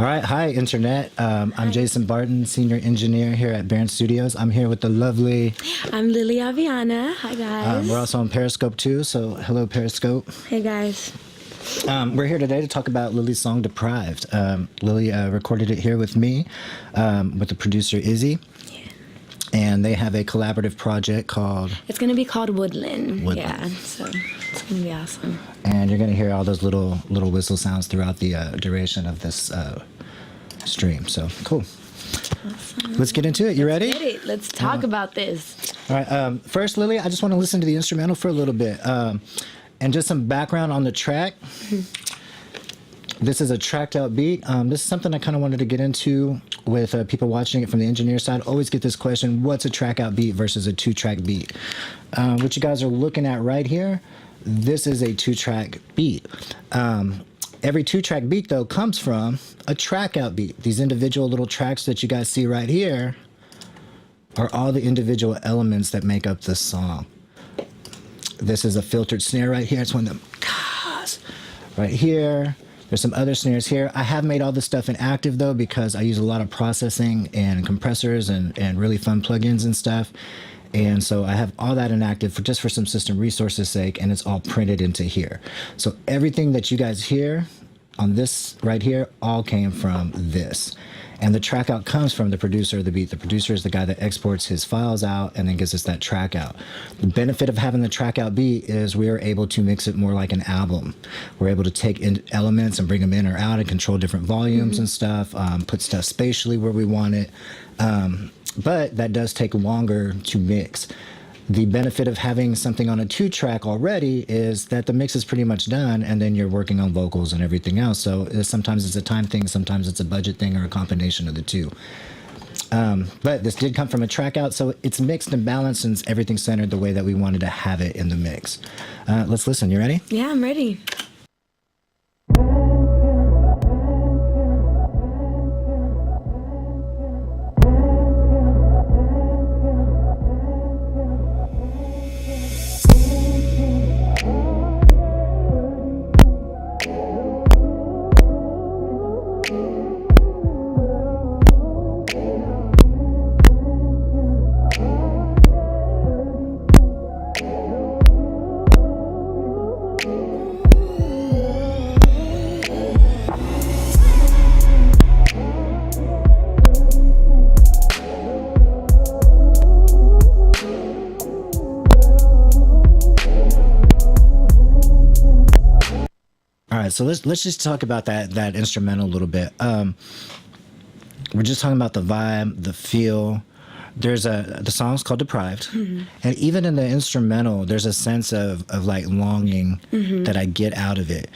All right. Hi, Internet. I'm Jason Barton, Senior Engineer here at Barron Studios. I'm here with the lovely... I'm Lilly Aviana. Hi, guys. We're also on Periscope, too, so hello, Periscope. Hey, guys. We're here today to talk about Lilly's song, Deprived. Lilly recorded it here with me, with the producer, Izzy. Yeah. And they have a collaborative project called... It's going to be called Woodland. Woodland. Yeah, so it's going to be awesome. And you're going to hear all those little whistle sounds throughout the duration of this stream. So, cool. Awesome. Let's get into it. You ready? Let's get it. Let's talk about this. All right. First, Lilly, I just want to listen to the instrumental for a little bit. And just some background on the track. This is a tracked out beat. This is something I kind of wanted to get into with people watching it from the engineer side. Always get this question, what's a track out beat versus a 2-track beat? What you guys are looking at right here, this is a 2-track beat. Every 2-track beat, though, comes from a track out beat. These individual little tracks that you guys see right here are all the individual elements that make up this song. This is a filtered snare right here. It's one of them. Right here. There's some other snares here. I have made all this stuff inactive, though, because I use a lot of processing and compressors and really fun plugins and stuff. And so I have all that inactive just for some system resources sake, and it's all printed into here. So everything that you guys hear on this right here all came from this. And the track out comes from the producer of the beat. The producer is the guy that exports his files out and then gives us that track out. The benefit of having the track out beat is we are able to mix it more like an album. We're able to take in elements and bring them in or out and control different volumes and stuff, put stuff spatially where we want it. But that does take longer to mix. The benefit of having something on a 2-track already is that the mix is pretty much done, and then you're working on vocals and everything else. So sometimes it's a time thing, sometimes it's a budget thing, or a combination of the two. But this did come from a track out, so it's mixed and balanced, and everything's centered the way that we wanted to have it in the mix. Let's listen. You ready? Yeah, I'm ready. All right, so let's just talk about that instrumental a little bit. We're just talking about the vibe, the feel. The song's called Deprived, and even in the instrumental, there's a sense of like longing that I get out of it.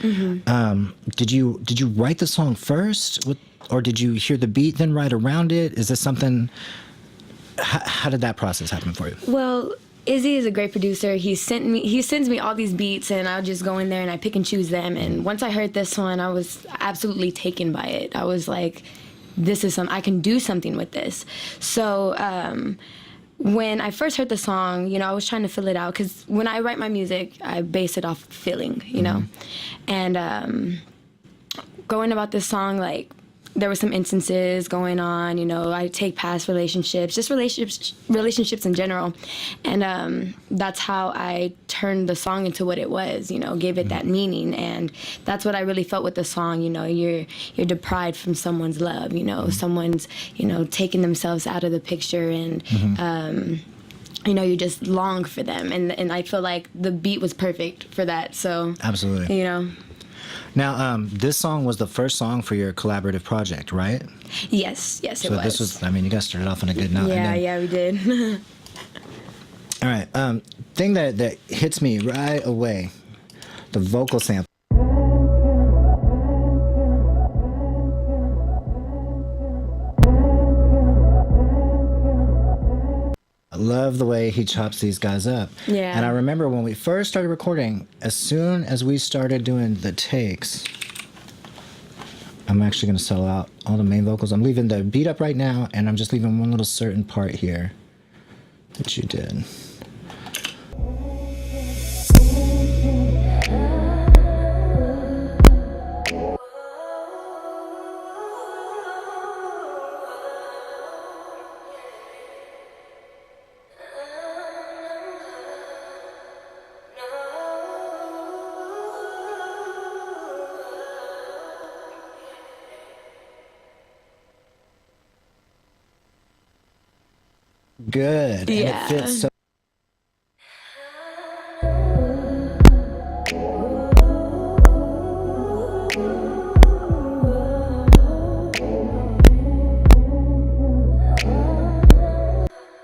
Did you write the song first, or did you hear the beat then write around it? Is this something? How did that process happen for you? Well, Izzy is a great producer. He sends me all these beats, and I'll just go in there and I pick and choose them. And once I heard this one, I was absolutely taken by it. I was like, this is I can do something with this. So when I first heard the song, I was trying to fill it out, because when I write my music, I base it off feeling, And going about this song, like, there were some instances going on, I take past relationships, just relationships in general. And that's how I turned the song into what it was, gave it that meaning. And that's what I really felt with the song, you're deprived from someone's love, someone's, taking themselves out of the picture, and, you just long for them. And I feel like the beat was perfect for that. So, absolutely. Now, this song was the first song for your collaborative project, right? Yes, it was. So this was, you guys started off on a good note. Yeah, we did. All right, thing that hits me right away, the vocal sample. I love the way he chops these guys up. Yeah. And I remember when we first started recording, as soon as we started doing the takes, I'm actually going to sell out all the main vocals. I'm leaving the beat up right now, and I'm just leaving one little certain part here that you did. good. Yeah. And it fits so.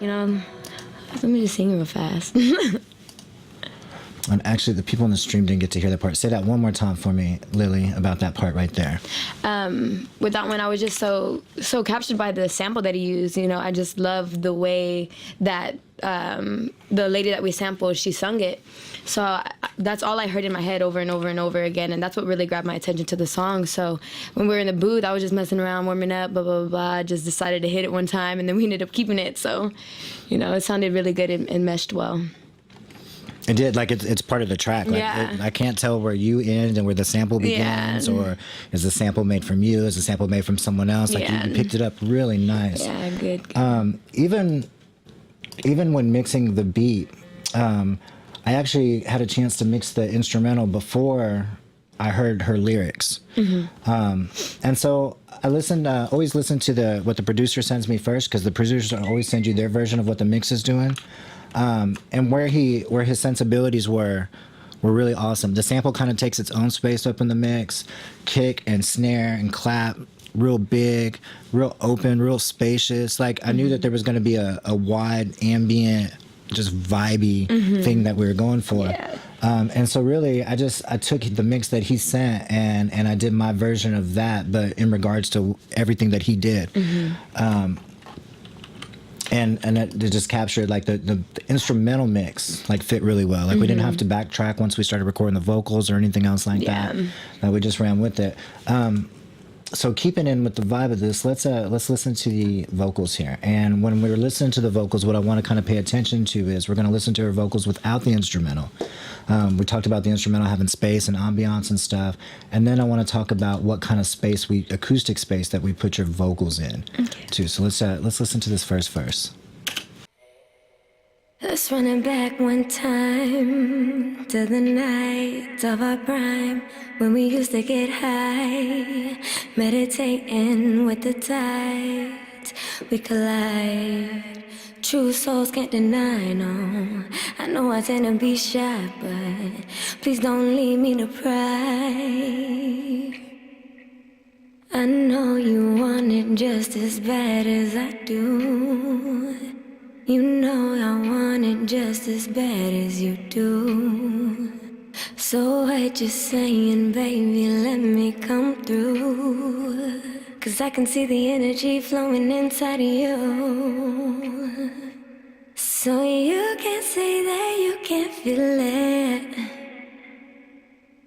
You know, let me just sing real fast. And actually, the people in the stream didn't get to hear that part. Say that one more time for me, Lily, about that part right there. With that one, I was just so captured by the sample that he used. You know, I just love the way that the lady that we sampled, she sung it. So that's all I heard in my head over and over and over again, and that's what really grabbed my attention to the song. So when we were in the booth, I was just messing around, warming up, blah, blah, blah, blah. I just decided to hit it one time, and then we ended up keeping it. So, you know, it sounded really good and meshed well. It did, like it's part of the track. Like, Yeah. I can't tell where you end and where the sample begins, or is the sample made from you? Is the sample made from someone else? Like you picked it up really nice. Yeah, good. Even when mixing the beat, I actually had a chance to mix the instrumental before I heard her lyrics. And so I always listen to what the producer sends me first, because the producers always send you their version of what the mix is doing. And where his sensibilities were really awesome. The sample kind of takes its own space up in the mix, kick and snare and clap, real big, real open, real spacious. Like I knew that there was going to be a wide, ambient, just vibey thing that we were going for. Yeah. And so really, I took the mix that he sent and I did my version of that, but in regards to everything that he did. And it just captured like the instrumental mix like fit really well. Like we didn't have to backtrack once we started recording the vocals or anything else like that. We just ran with it. So keeping in with the vibe of this, let's listen to the vocals here. And when we're listening to the vocals, what I want to kind of pay attention to is we're going to listen to her vocals without the instrumental. We talked about the instrumental having space and ambiance and stuff, and then I want to talk about what kind of acoustic space that we put your vocals in too. So let's listen to this first verse. Let's run it back one time to the night of our prime, when we used to get high, meditating with the tides. We collide. True souls can't deny, no. I know I tend to be shy, but please don't leave me to pry. I know you want it just as bad as I do. You know I want it just as bad as you do. So what you saying, baby, let me come through. 'Cause I can see the energy flowing inside of you. So you can't say that you can't feel it.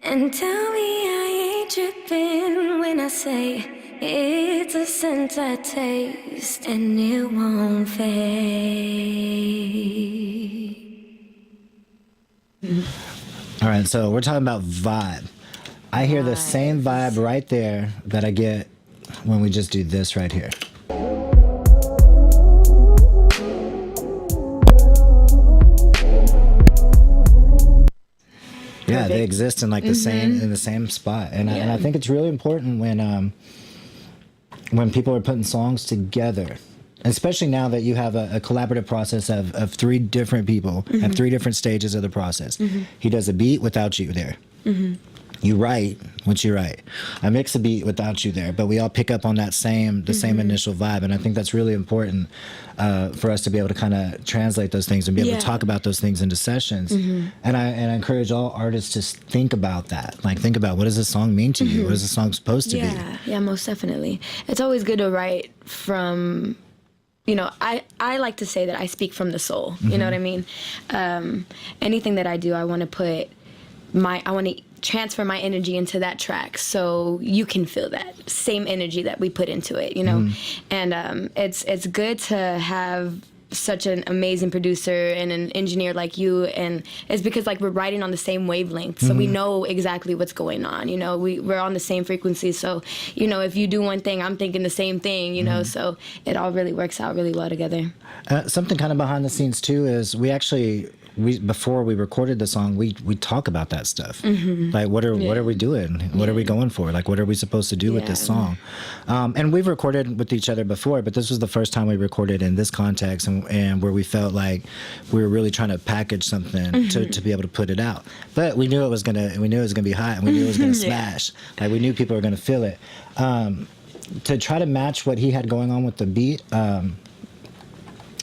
And tell me I ain't tripping when I say it's a scent I taste and it won't fade. All right, so we're talking about vibe. I hear the same vibe right there that I get when we just do this right here. Yeah, they exist in like the same spot, and I think it's really important when people are putting songs together, especially now that you have a collaborative process of three different people at three different stages of the process. He does a beat without you there. You write what you write. I mix a beat without you there, but we all pick up on that same initial vibe, and I think that's really important for us to be able to kind of translate those things and be able to talk about those things into sessions. And I encourage all artists to think about that. Like, think about, what does this song mean to you? What is the song supposed to be? Yeah, most definitely. It's always good to write from, you know, I like to say that I speak from the soul. You know what I mean? Anything that I do, I want to transfer my energy into that track so you can feel that same energy that we put into it, you know? And it's good to have such an amazing producer and an engineer like you, and it's because like we're riding on the same wavelength, so we know exactly what's going on, you know, we're on the same frequency, so you know, if you do one thing, I'm thinking the same thing, you know, so it all really works out really well together. Something kind of behind the scenes too is we actually before we recorded the song, we talk about that stuff. Like, what are we doing? What are we going for? Like, what are we supposed to do with this song? And we've recorded with each other before, but this was the first time we recorded in this context, and where we felt like we were really trying to package something to be able to put it out. But we knew it was gonna be hot, and we knew it was gonna smash. Like, we knew people were gonna feel it. To try to match what he had going on with the beat.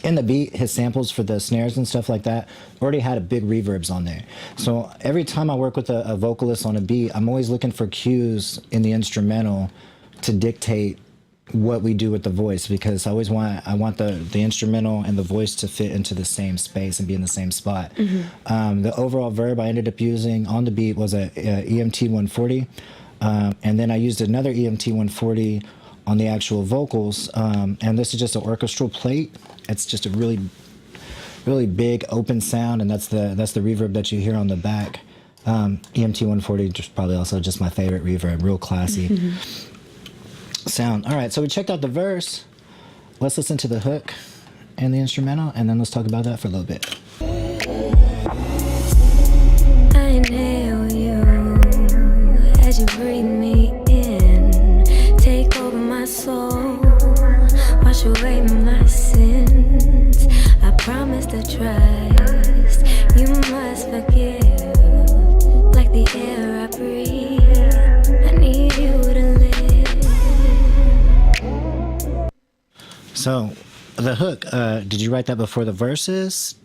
In the beat, his samples for the snares and stuff like that already had a big reverbs on there. So every time I work with a vocalist on a beat, I'm always looking for cues in the instrumental to dictate what we do with the voice, because I want the instrumental and the voice to fit into the same space and be in the same spot. The overall verb I ended up using on the beat was a EMT 140, and then I used another EMT 140 on the actual vocals, and this is just an orchestral plate. It's just a really, really big open sound, and that's the reverb that you hear on the back. EMT 140 just probably also just my favorite reverb, real classy sound. All right, so we checked out the verse. Let's listen to the hook and the instrumental, and then let's talk about that for a little bit. I inhale you as you breathe me in, take over my soul, wash away my sins. I promise to trust, you must forgive, like the air I breathe, I need you to live. So the hook, did you write that before the verses?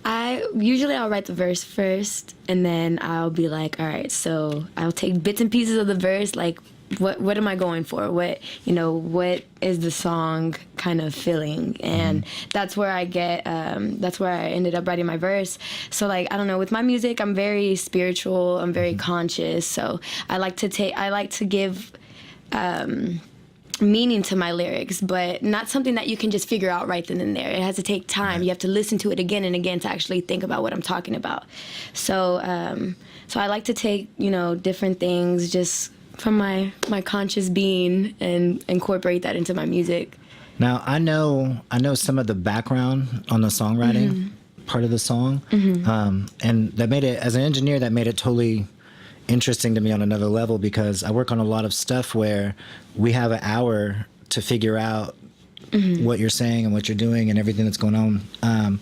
I'll write the verse first, and then I'll be like, all right, so I'll take bits and pieces of the verse, like what am I going for? What is the song kind of feeling? And that's where I ended up writing my verse. So, like, I don't know, with my music, I'm very spiritual, I'm very conscious. So I like to give meaning to my lyrics, but not something that you can just figure out right then and there. It has to take time. You have to listen to it again and again to actually think about what I'm talking about. So I like to take, different things just from my conscious being and incorporate that into my music. Now, I know some of the background on the songwriting part of the song, and that made it, as an engineer, that made it totally interesting to me on another level, because I work on a lot of stuff where we have an hour to figure out what you're saying and what you're doing and everything that's going on.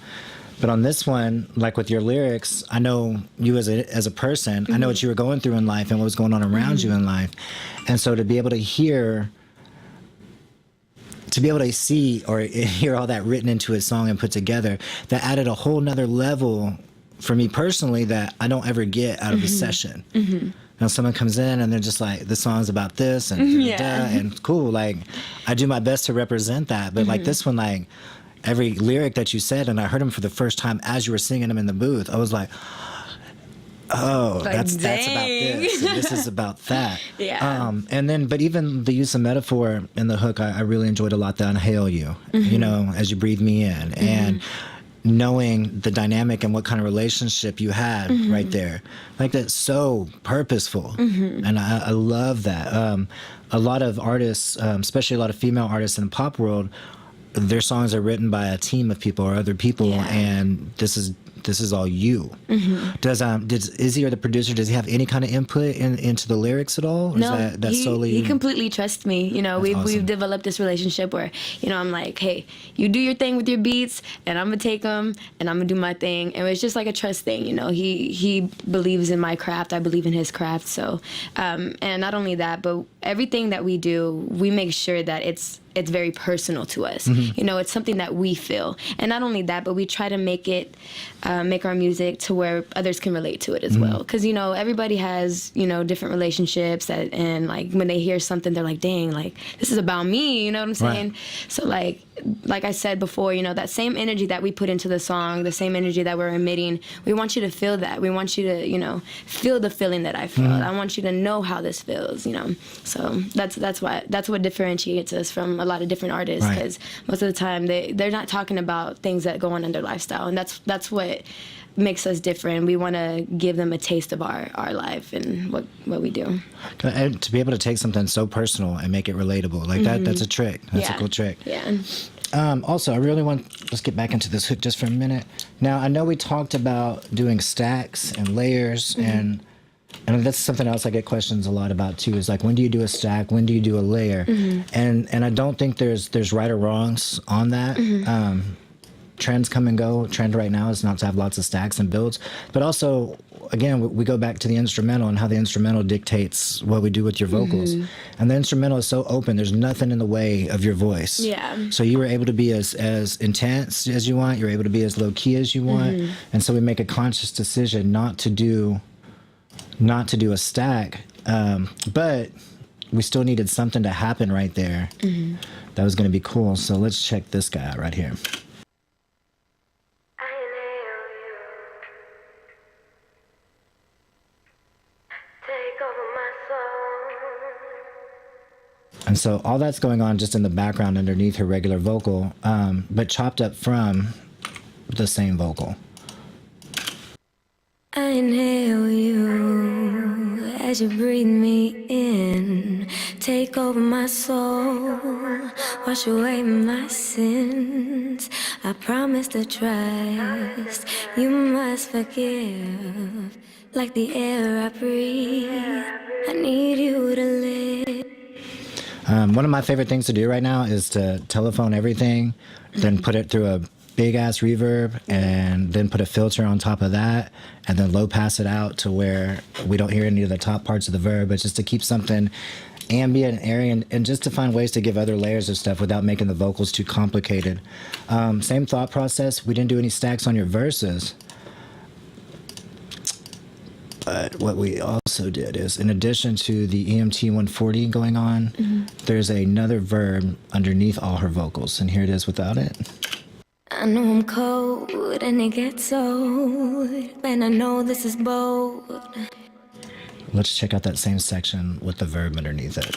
But on this one, like with your lyrics, I know you as a person. I know what you were going through in life and what was going on around you in life. And so to be able to see or hear all that written into a song and put together, that added a whole nother level for me personally that I don't ever get out of a session. Now someone comes in and they're just like, the song's about this and and cool. Like, I do my best to represent that. But like this one, like, every lyric that you said, and I heard them for the first time as you were singing them in the booth, I was like, oh, like, that's about this, and this is about that. And then, but even the use of metaphor in the hook, I really enjoyed a lot. The inhale you, as you breathe me in, and knowing the dynamic and what kind of relationship you had right there. Like, that's so purposeful, and I love that. A lot of artists, especially a lot of female artists in the pop world, their songs are written by a team of people or other people, and this is all you. Does Izzy, or the producer, does he have any kind of input into the lyrics at all? Or no, is that solely? He completely trusts me. We've awesome. developed this relationship where, I'm like, hey, you do your thing with your beats, and I'm gonna take them, and I'm gonna do my thing, and it's just like a trust thing. He believes in my craft, I believe in his craft. So, and not only that, but everything that we do, we make sure that it's very personal to us. It's something that we feel. And not only that, but we try to make our music to where others can relate to it as well. Because, everybody has, different relationships and like when they hear something, they're like, dang, like, this is about me, you know what I'm saying? Right. So like I said before, that same energy that we put into the song, the same energy that we're emitting, we want you to feel that. We want you to, feel the feeling that I feel. I want you to know how this feels, So that's what differentiates us from a lot of different artists, because most of the time they're not talking about things that go on in their lifestyle, and that's what makes us different. We want to give them a taste of our life and what we do. And to be able to take something so personal and make it relatable, like that's a trick. That's a cool trick. Yeah. Also, I really want, let's get back into this hook just for a minute. Now, I know we talked about doing stacks and layers, and that's something else I get questions a lot about too, is like, when do you do a stack? When do you do a layer? And I don't think there's right or wrongs on that. Trends come and go. Trend right now is not to have lots of stacks and builds, but also, again, we go back to the instrumental and how the instrumental dictates what we do with your vocals. And the instrumental is so open. There's nothing in the way of your voice. Yeah. So you were able to be as intense as you want. You're able to be as low key as you want. And so we make a conscious decision not to do a stack, but we still needed something to happen right there. That was going to be cool. So let's check this guy out right here. And so all that's going on just in the background underneath her regular vocal, but chopped up from the same vocal. I inhale you as you breathe me in. Take over my soul, wash away my sins. I promise to trust, you must forgive. Like the air I breathe, I need you to live. One of my favorite things to do right now is to telephone everything, then put it through a big ass reverb, and then put a filter on top of that, and then low pass it out to where we don't hear any of the top parts of the verb, but just to keep something ambient and airy, and just to find ways to give other layers of stuff without making the vocals too complicated. Same thought process. We didn't do any stacks on your verses. But what we also did is, in addition to the EMT 140 going on, there's another verb underneath all her vocals, and here it is without it. I know I'm cold and it gets old, and I know this is bold. Let's check out that same section with the verb underneath it.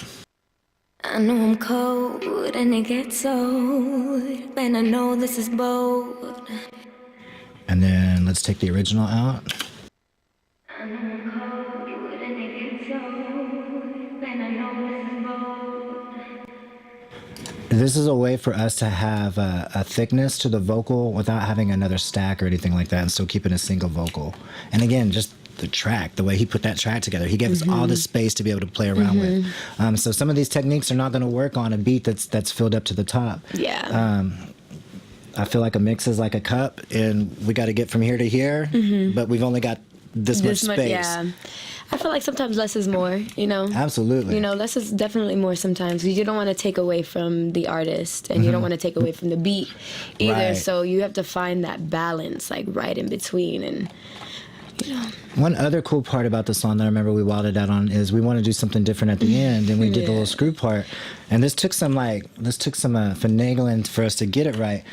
I know I'm cold and it gets old, and I know this is bold. And then let's take the original out. I know I'm cold and it gets old, and I know this is bold. This is a way for us to have a thickness to the vocal without having another stack or anything like that, and still keeping a single vocal. And again, just the track, the way he put that track together, he gave us all the space to be able to play around with. So some of these techniques are not going to work on a beat that's filled up to the top. Yeah. I feel like a mix is like a cup, and we got to get from here to here, but we've only got this much space. Yeah. I feel like sometimes less is more, you know? Absolutely. You know, less is definitely more sometimes, because you don't want to take away from the artist, and you don't want to take away from the beat either. Right. So you have to find that balance, like, right in between. And, you know. One other cool part about the song that I remember we wilded out on is we want to do something different at the end, and we did the little screw part. And this took some finagling for us to get it right.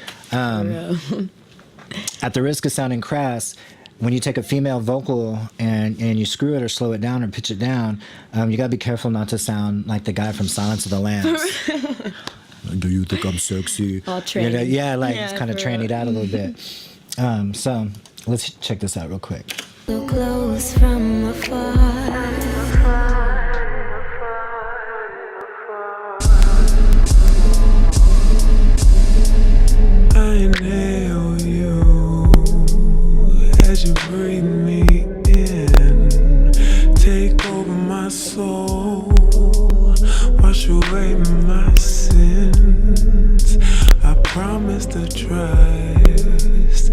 At the risk of sounding crass, when you take a female vocal and you screw it or slow it down or pitch it down, you gotta be careful not to sound like the guy from Silence of the Lambs. Do you think I'm sexy? All tranny. It's kind of trannied out a little bit. So let's check this out real quick. So close from afar. I inhale you as you breathe me in. Take over my soul, wash away my sins. I promise to trust.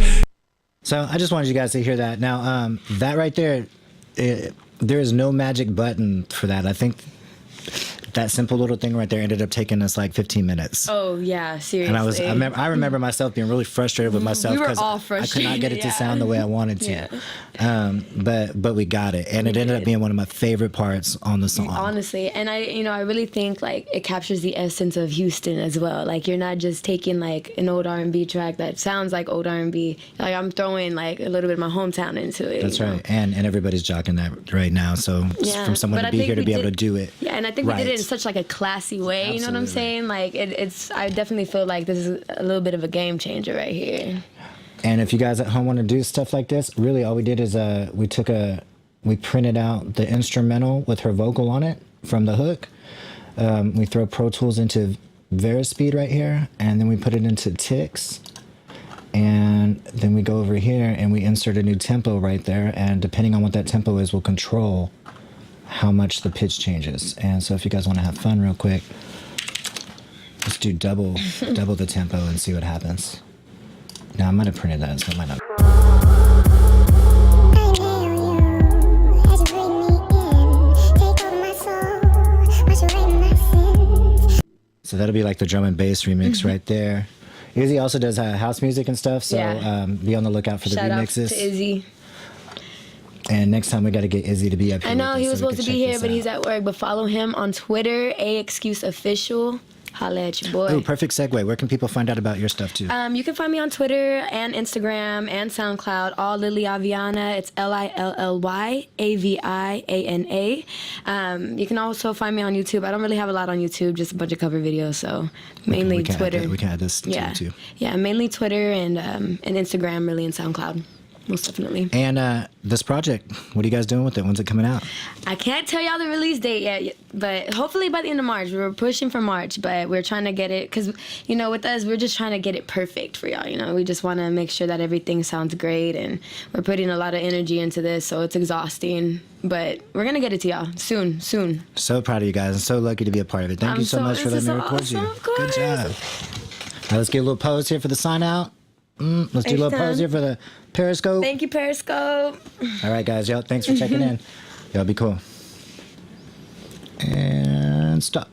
So I just wanted you guys to hear that. Now, that right there, there is no magic button for that. I think that simple little thing right there ended up taking us like 15 minutes. Oh, yeah, seriously. And I remember myself being really frustrated with myself because I could not get it to sound the way I wanted to. But we got it, and it ended up being one of my favorite parts on the song. Honestly, and I really think like it captures the essence of Houston as well. Like, you're not just taking like an old R&B track that sounds like old R&B. Like, I'm throwing like a little bit of my hometown into it. That's right, and everybody's jocking that right now. So from someone to be here to be able to do it. Yeah, and I think we did it in such like a classy way. Absolutely. You know what I'm saying? Like, it's. I definitely feel like this is a little bit of a game changer right here. And if you guys at home want to do stuff like this, really all we did is we printed out the instrumental with her vocal on it from the hook. We throw Pro Tools into Verispeed right here, and then we put it into ticks. And then we go over here and we insert a new tempo right there. And depending on what that tempo is, will control how much the pitch changes. And so if you guys want to have fun real quick, let's do double the tempo and see what happens. Now I might have printed that, so it might not. So that'll be like the drum and bass remix right there. Izzy also does house music and stuff, so be on the lookout for the remixes. Shout out to Izzy. And next time we got to get Izzy to be up here. I know he was so supposed to be here, but he's at work. But follow him on Twitter, AnotherExcuse Official. Holla at your boy. Oh, perfect segue. Where can people find out about your stuff too? You can find me on Twitter and Instagram and SoundCloud, all Lilly Aviana. It's LILLYAVIANA. You can also find me on YouTube. I don't really have a lot on YouTube, just a bunch of cover videos. So mainly Twitter. We can add this to YouTube. Yeah, mainly Twitter and Instagram, really, and SoundCloud. Most definitely. And this project, what are you guys doing with it? When's it coming out? I can't tell y'all the release date yet, but hopefully by the end of March. We're pushing for March, but we're trying to get it, because, you know, with us, we're just trying to get it perfect for y'all, you know. We just want to make sure that everything sounds great, and we're putting a lot of energy into this, so it's exhausting. But we're going to get it to y'all soon. So proud of you guys. I'm so lucky to be a part of it. Thank you so much for letting me record you. Good job. All right, let's get a little pose here for the sign out. Let's do a little pose here for the Periscope. Thank you, Periscope. All right, guys. Yo, thanks for checking in. Y'all be cool. And stop.